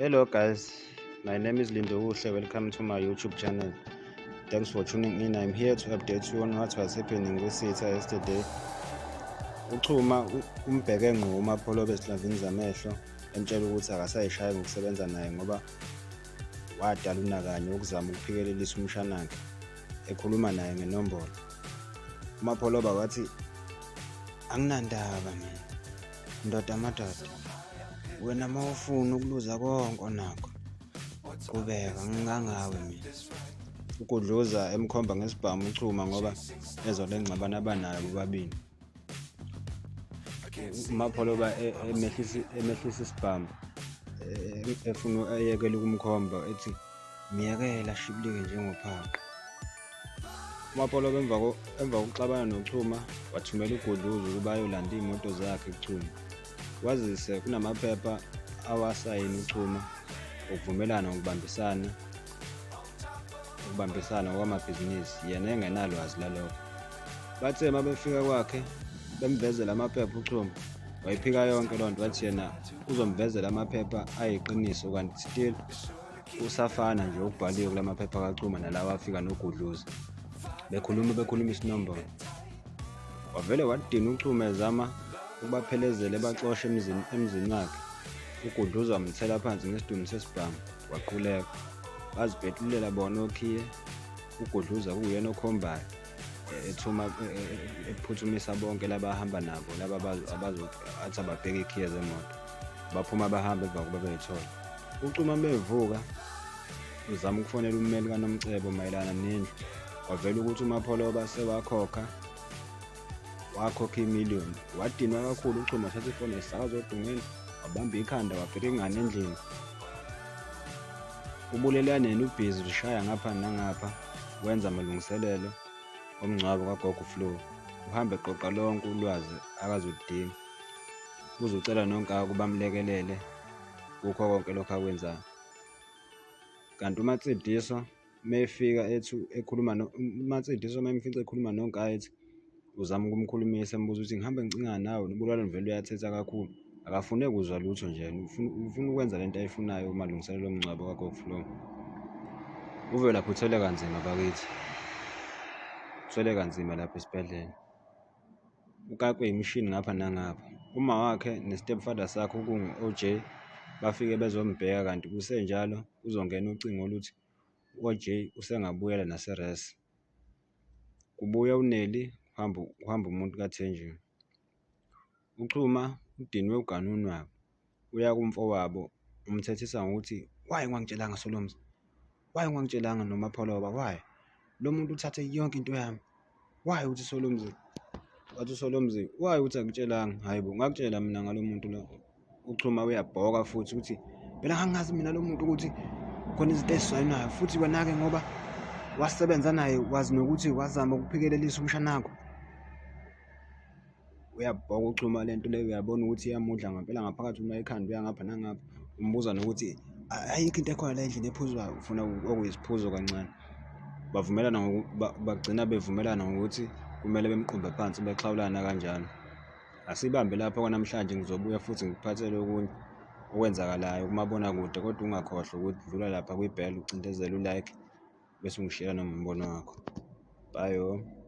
Hello guys, my name is Lindo Uhle. Welcome to my YouTube channel. Thanks for tuning in. I'm here to update you on what was happening with Sitha yesterday. Uchuma umbheke ngqo uMapholoba esidlavini zamehlo emtshela ukuthi akasayishaya ngokusebenza naye ngoba wadala unakanye ukuzama ukuphikelelisa umshanakhe ekhuluma naye ngenombolo. uMapholoba wathi anginandaba mina ndoda madoda, wena mawufuna ukuluza konke onakho qhubeka, ngingangawe mina. Ukudluza emkhomba ngesibhamu uchuma ngoba ezolengxabano abanayo bobabili. uMapholoba emehlisa isibhamu efuna ayekele ukumkhomba ethi miyekela shibilike njengophaqo. uMapholoba emva kokuxabana nochuma wathumela uGudluza ukuba ayolanda iy'moto zakhe kuchuma, kwazise kunamaphepha awasayini uchuma ukuvumelana ukubambisana kwamabhizinisi, yena engenalwazi lalokho. Bathe uma befika kwakhe bemvezela amaphepha uchuma wayiphika yonke loo nto, wathi yena uzomvezela amaphepha ayiqiniso, kanti still usafana nje okubhaliwe kula maphepha kachuma nalawa afika noGudluza bekhuluma isinombolo. Wavele wadina uchuma ezama ukubaphelezela ebaxosha emzini wakhe. uGudluza wamthela phansi ngesidumo sesibhamu waquleka, bazibhetulela bona okhiye. uGudluza kuyena okhombayo ephuthumisa bonke labahamba nabo laba athi ababheke ikhiye zemoto, baphuma bahamba emva kokuba beyithola. Uchuma bevuka uzama ukufonela ummeli kaNomcebo mayelana nendlu, wavela ukuthi uMapholoba sewakhokha imiliyoni. Wadinwa kakhulu uchuma, wathatha ifoni esakaza odongeni, wabamba ikhanda, wabheka ingane endlini. ubulelane ubhizi ushaya ngapha nangapha, wenza amalungiselelo omngcwabo kagogo Flow. uhambe eqoqa lonke ulwazi akazudinga, uzucela nonkaka kubamlekelele kukho konke lokho akwenzayo. Kanti uMatsidiso mayefika uMatsidiso mayemfica ekhuluma nonkaka ethi uzama ukumkhulumisa, embuza ukuthi ngihambe ngicingana nawe, nobulalo vele uyathetha kakhulu, akafune kuzwa lutho nje, ufuna ukwenza lento ayifunayo umalungiselelo omngcwabo kagogo Flow. Uve lapho uthele kanzima bakithi, uthele kanzima lapho esibhedlela, ukakwe imishini ngapha nangapha. Uma wakhe ne-stepfather sakhe okungu-OJ bafike bezombheka, kanti kusenjalo uzongena ucingo oluthi u-OJ usengabuyela naseRes. Kubuya uNeli, kuhamba umuntu kaThenjiwe. Uchuma udinwe uganunu wabo, uya kumfowabo umthethisa ngokuthi why ungangitshelanga Solomzi, why ungangitshelanga noMapholoba, why lo muntu uthathe yonke into yami, why uthi Solomzi, wathi uSolomzi why uthi angitshelanga. Hayi bo, ngakutshela mina ngalo muntu lo. Uchuma uyabhoka futhi ukuthi phela ngangazi mina lo muntu ukuthi khona izinto eziswayinayo, futhi wena-ke ngoba wasebenza naye wazi nokuthi wazama ukuphikelelisa umshanakho. Uyabhoka uchuma lento leyo, uyabona ukuthi iyamudla ngempela ngaphakathi, uma ekhanda uya ngapha nangapha. Umbuza nokuthi ayikho into ekhona la endlini ephuzwayo, ufuna okuyisiphuzo kancane. Bagcina bevumelana ngokuthi kumele bemqumbe phansi, bexhawulana kanjalo. Asibambe lapho kwanamhlanje, ngizobuya futhi ngikuphathele okunye okwenzakalayo kumabonakude, kodwa ungakhohlwa ukuthi dlula lapha kwibhela ucindezele ulike bese ungishiyela nombono wakho. Bye.